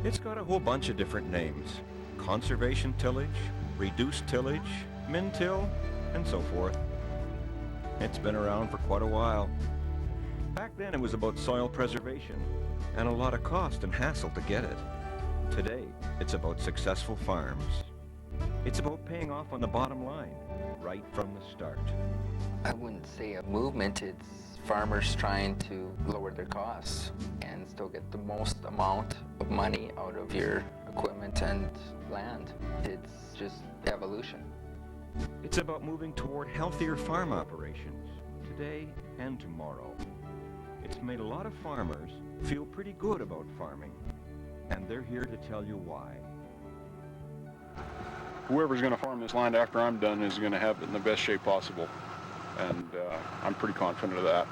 It's got a whole bunch of different names. Conservation tillage, reduced tillage, min-till, and so forth. It's been around for quite a while. Back then it was about soil preservation, and a lot of cost and hassle to get it. Today, it's about successful farms. It's about paying off on the bottom line, right from the start. I wouldn't say a movement, it's farmers trying to lower their costs and still get the most amount of money out of your equipment and land. It's just evolution. It's about moving toward healthier farm operations, today and tomorrow. It's made a lot of farmers feel pretty good about farming, and they're here to tell you why. Whoever's going to farm this land after I'm done is going to have it in the best shape possible, and I'm pretty confident of that.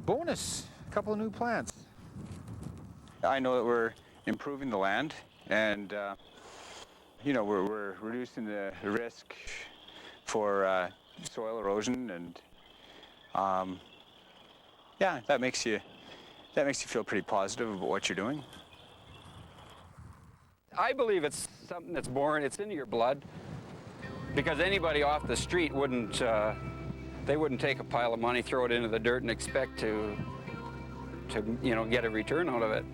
Bonus, a couple of new plants. I know that we're improving the land, and we're reducing the risk for soil erosion, and that makes you feel pretty positive about what you're doing. I believe it's something that's born, it's in your blood, because anybody off the street wouldn't take a pile of money, throw it into the dirt, and expect to get a return out of it.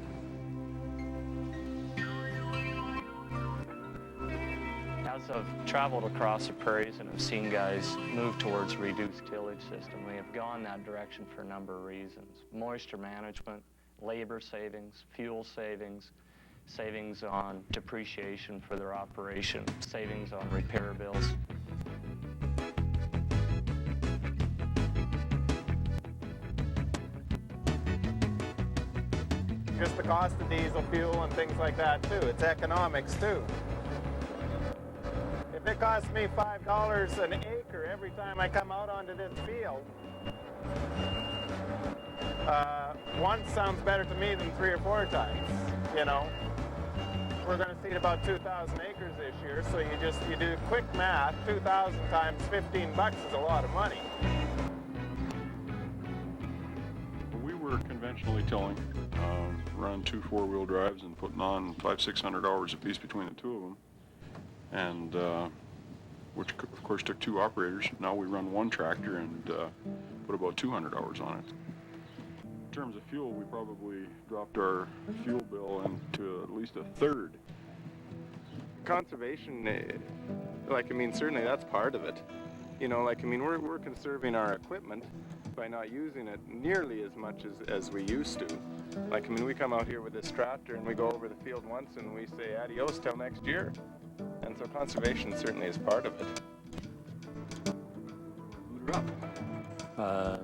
As I've traveled across the prairies and have seen guys move towards a reduced tillage system, we have gone that direction for a number of reasons. Moisture management, labor savings, fuel savings, savings on depreciation for their operation, savings on repair bills. Just the cost of diesel fuel and things like that too. It's economics too. If it costs me $5 an acre every time I come out onto this field, one sounds better to me than 3 or 4 times, We're going to seed about 2,000 acres this year, so you do quick math, 2,000 times $15 is a lot of money. We were conventionally tilling, run 2 4-wheel drives and putting on $500-600 a piece between the two of them, and which of course took 2 operators. Now we run 1 tractor and put about 200 hours on it. In terms of fuel, we probably dropped our fuel bill into at least a third. Conservation, certainly that's part of it. We're conserving our equipment by not using it nearly as much as we used to. We come out here with this tractor and we go over the field once and we say adios till next year. And so conservation certainly is part of it. Boot her up.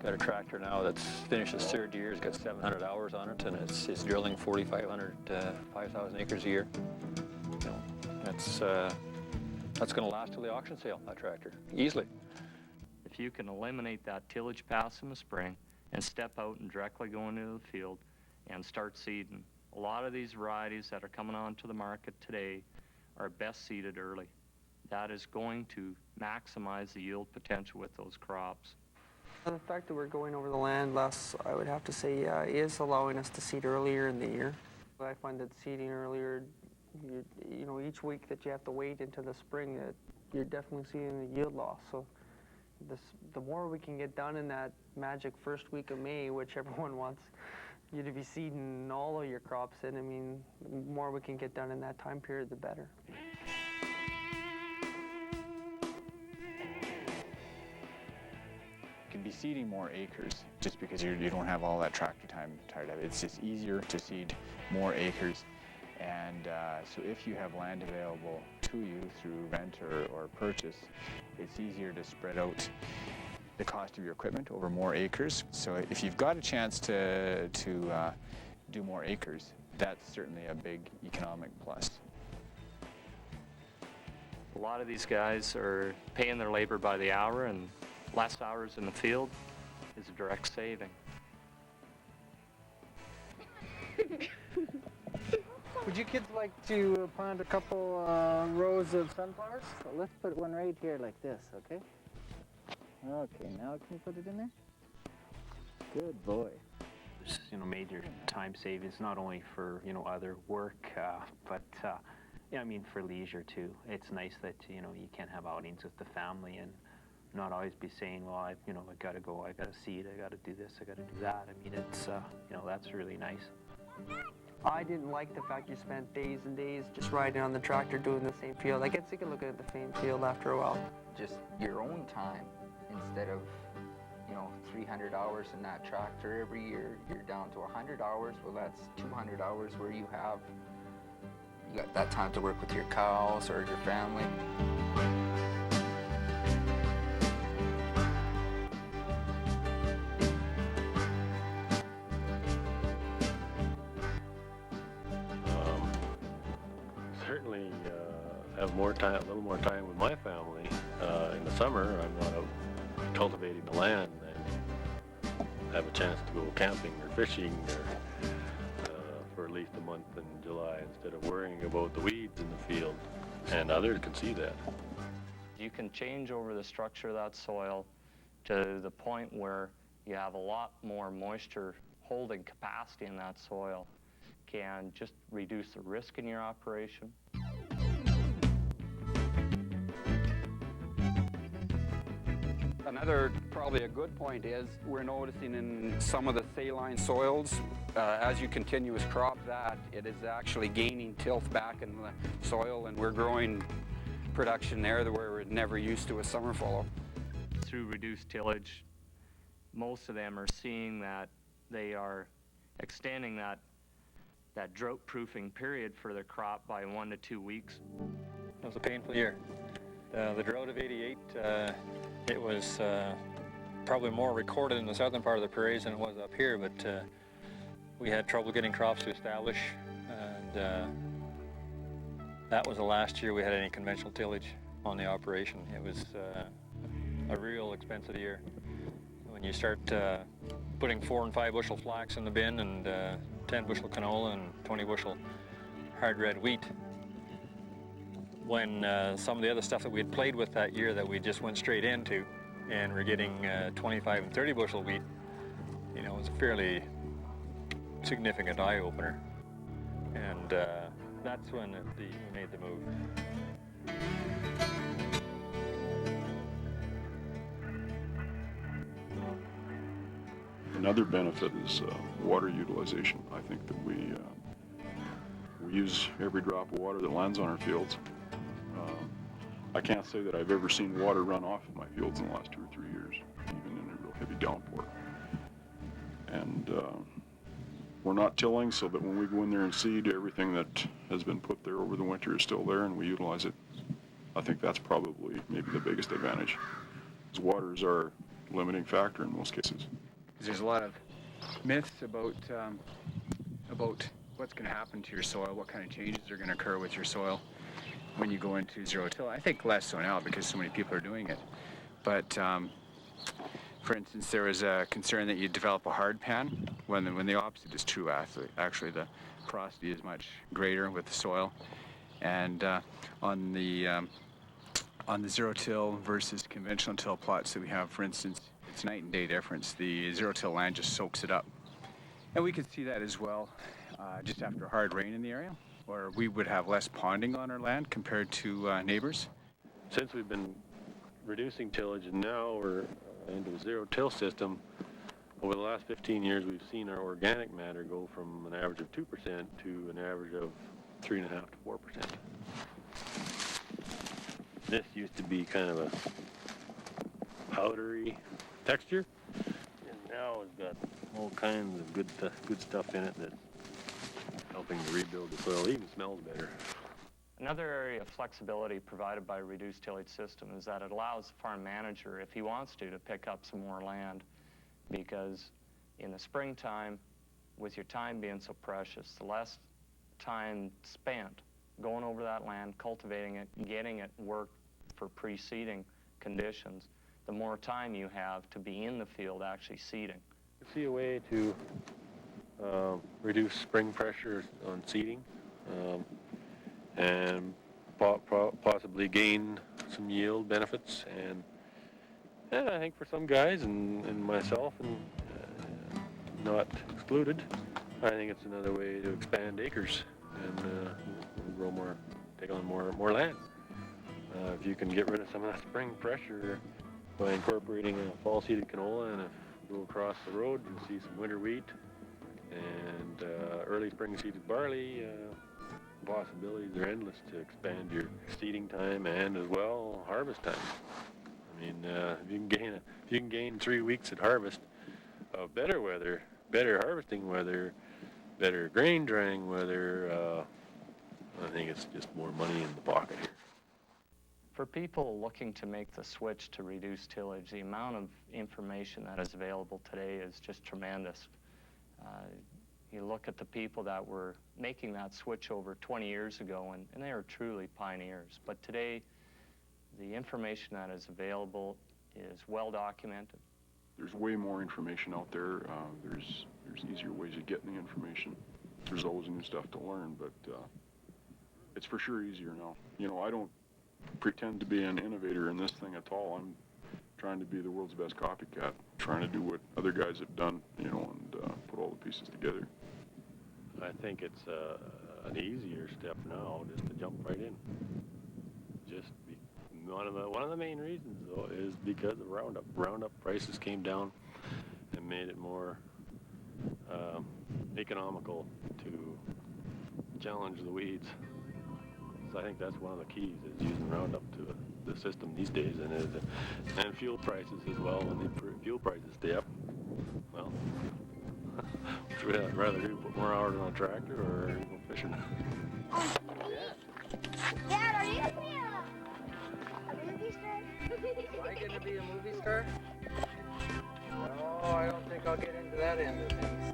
Got a tractor now that's finished its 3rd year. It's got 700 hours on it, and it's drilling 4,500 to 5,000 acres a year. That's going to last till the auction sale, that tractor, easily. If you can eliminate that tillage pass in the spring and step out and directly go into the field and start seeding, a lot of these varieties that are coming onto the market today are best seeded early. That is going to maximize the yield potential with those crops. The fact that we're going over the land less, I would have to say, is allowing us to seed earlier in the year. I find that seeding earlier, each week that you have to wait into the spring, that you're definitely seeing the yield loss. So the more we can get done in that magic first week of May, which everyone wants you to be seeding all of your crops in, the more we can get done in that time period, the better. Be seeding more acres just because you don't have all that tractor time tired of it. It's just easier to seed more acres, and so if you have land available to you through rent or purchase, it's easier to spread out the cost of your equipment over more acres. So if you've got a chance to do more acres, that's certainly a big economic plus. A lot of these guys are paying their labor by the hour, and less hours in the field is a direct saving. Would you kids like to plant a couple rows of sunflowers? So let's put one right here like this, okay? Okay, now can you put it in there? Good boy. It's, major time savings, not only for, other work, but, yeah, I mean, for leisure too. It's nice that, you can have outings with the family and not always be saying, well, I gotta go, I gotta see it, I gotta do this, I gotta do that. I mean, it's, that's really nice. I didn't like the fact you spent days and days just riding on the tractor doing the same field. I get sick of looking at the same field after a while. Just your own time instead of 300 hours in that tractor every year, you're down to 100 hours. Well, that's 200 hours where you got that time to work with your cows or your family. Certainly have more time, a little more time with my family. In the summer, I'm not out cultivating the land and have a chance to go camping or fishing or for at least a month in July instead of worrying about the weeds in the field. And others can see that. You can change over the structure of that soil to the point where you have a lot more moisture holding capacity in that soil. Can just reduce the risk in your operation. Another probably a good point is we're noticing in some of the saline soils, as you continuous crop that, it is actually gaining tilth back in the soil, and we're growing production there where we're never used to a summer fallow. Through reduced tillage, most of them are seeing that they are extending that drought-proofing period for their crop by 1 to 2 weeks. It was a painful year. The drought of '88, it was probably more recorded in the southern part of the prairies than it was up here, but we had trouble getting crops to establish, and that was the last year we had any conventional tillage on the operation. It was a real expensive year. When you start putting 4 and 5 bushel flax in the bin and 10 bushel canola and 20 bushel hard red wheat, when some of the other stuff that we had played with that year that we just went straight into, and we're getting 25 and 30 bushel wheat, it was a fairly significant eye-opener. And that's when we made the move. Another benefit is water utilization. I think that we use every drop of water that lands on our fields. I can't say that I've ever seen water run off of my fields in the last 2 or 3 years, even in a real heavy downpour. And we're not tilling, so that when we go in there and seed, everything that has been put there over the winter is still there and we utilize it. I think that's probably maybe the biggest advantage, because water is our limiting factor in most cases. There's a lot of myths about what's going to happen to your soil, what kind of changes are going to occur with your soil when you go into zero-till. I think less so now because so many people are doing it. But for instance, there was a concern that you develop a hard pan when the opposite is true. Actually, the porosity is much greater with the soil. And on the zero-till versus conventional till plots that we have, for instance, it's night and day difference. The zero-till land just soaks it up. And we could see that as well just after a hard rain in the area, where we would have less ponding on our land compared to neighbors. Since we've been reducing tillage and now we're into a zero-till system, over the last 15 years we've seen our organic matter go from an average of 2% to an average of 3.5% to 4%. This used to be kind of a powdery texture, and now it's got all kinds of good stuff in it that's helping to rebuild the soil. It even smells better. Another area of flexibility provided by a reduced tillage system is that it allows the farm manager, if he wants to pick up some more land, because in the springtime, with your time being so precious, the less time spent going over that land, cultivating it, getting it worked for pre-seeding conditions, the more time you have to be in the field actually seeding. See a way to reduce spring pressure on seeding and possibly gain some yield benefits, and I think for some guys and myself and not excluded. I think it's another way to expand acres and grow more, take on more land. If you can get rid of some of that spring pressure by incorporating a fall-seeded canola, and if you go across the road, you'll see some winter wheat and early spring-seeded barley. Possibilities are endless to expand your seeding time and as well harvest time. I mean, if you can gain 3 weeks at harvest of better weather, better harvesting weather, better grain drying weather, I think it's just more money in the pocket here. For people looking to make the switch to reduced tillage, the amount of information that is available today is just tremendous. You look at the people that were making that switch over 20 years ago, and they are truly pioneers. But today, the information that is available is well documented. There's way more information out there. There's easier ways of getting the information. There's always new stuff to learn, but it's for sure easier now. You know, I don't pretend to be an innovator in this thing at all. I'm trying to be the world's best copycat, trying to do what other guys have done, you know, and put all the pieces together. I think it's an easier step now just to jump right in. One of the main reasons, though, is because of Roundup. Roundup prices came down and made it more economical to challenge the weeds. So I think that's one of the keys, is using Roundup to the system these days, and fuel prices as well. When the fuel prices stay up, well, would you rather do put more hours on a tractor or go fishing? Dad, are you gonna be a movie star? Am I going to be a movie star? No, I don't think I'll get into that end of things.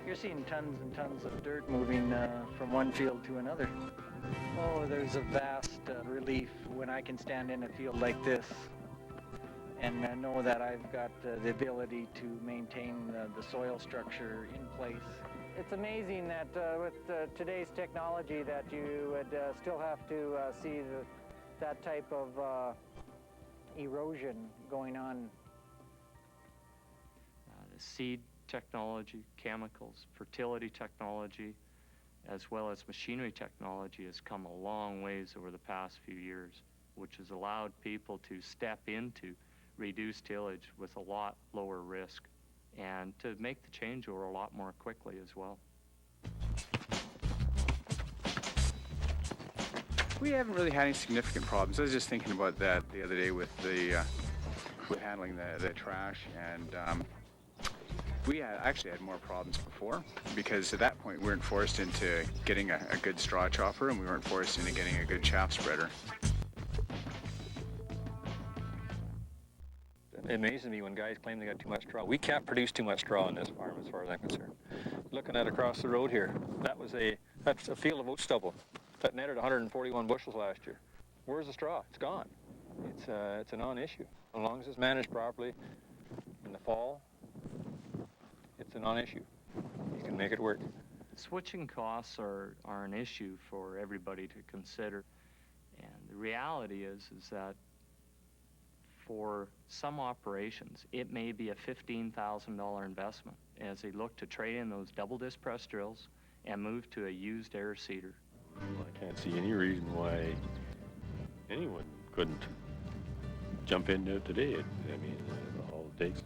You're seeing tons and tons of dirt moving from one field to another. Oh, there's a vast relief when I can stand in a field like this and know that I've got the ability to maintain the soil structure in place. It's amazing that with today's technology that you would still have to see that type of erosion going on. The seed technology, chemicals, fertility technology, as well as machinery technology has come a long ways over the past few years, which has allowed people to step into reduced tillage with a lot lower risk and to make the changeover a lot more quickly as well. We haven't really had any significant problems. I was just thinking about that the other day with handling the trash, and we actually had more problems before, because at that point we weren't forced into getting a good straw chopper, and we weren't forced into getting a good chaff spreader. It amazes me when guys claim they got too much straw. We can't produce too much straw on this farm, as far as I'm concerned. Looking at across the road here, that's a field of oat stubble that netted 141 bushels last year. Where's the straw? It's gone. It's a non-issue. As long as it's managed properly in the fall, it's a non-issue. You can make it work. Switching costs are an issue for everybody to consider. And the reality is that for some operations, it may be a $15,000 investment as they look to trade in those double disc press drills and move to a used air seeder. Well, I can't see any reason why anyone couldn't jump into it today. I mean, all it takes is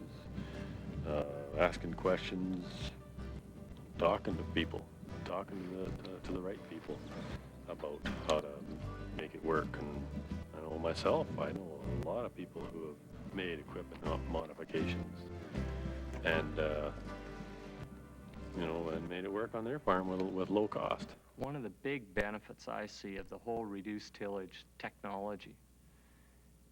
asking questions, talking to people, talking to the right people about how to make it work. And I know myself, I know a lot of people who have made equipment modifications and and made it work on their farm with low cost. One of the big benefits I see of the whole reduced tillage technology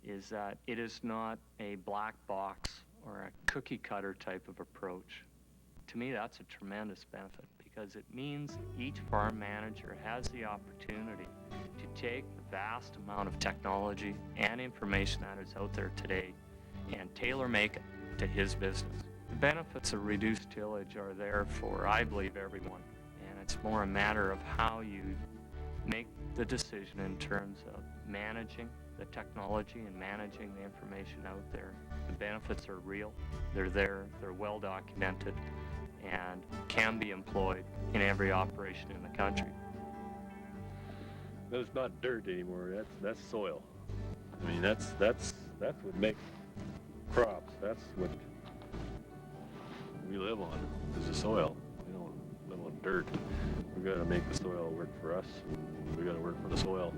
is that it is not a black box or a cookie cutter type of approach. To me, that's a tremendous benefit, because it means each farm manager has the opportunity to take the vast amount of technology and information that is out there today and tailor-make it to his business. The benefits of reduced tillage are there for, I believe, everyone. And it's more a matter of how you make the decision in terms of managing the technology and managing the information out there. The benefits are real, they're there, they're well documented, and can be employed in every operation in the country. That's not dirt anymore, that's soil. I mean, that's what makes crops. That's what we live on, is the soil. We don't live on dirt. We gotta make the soil work for us, and we gotta work for the soil.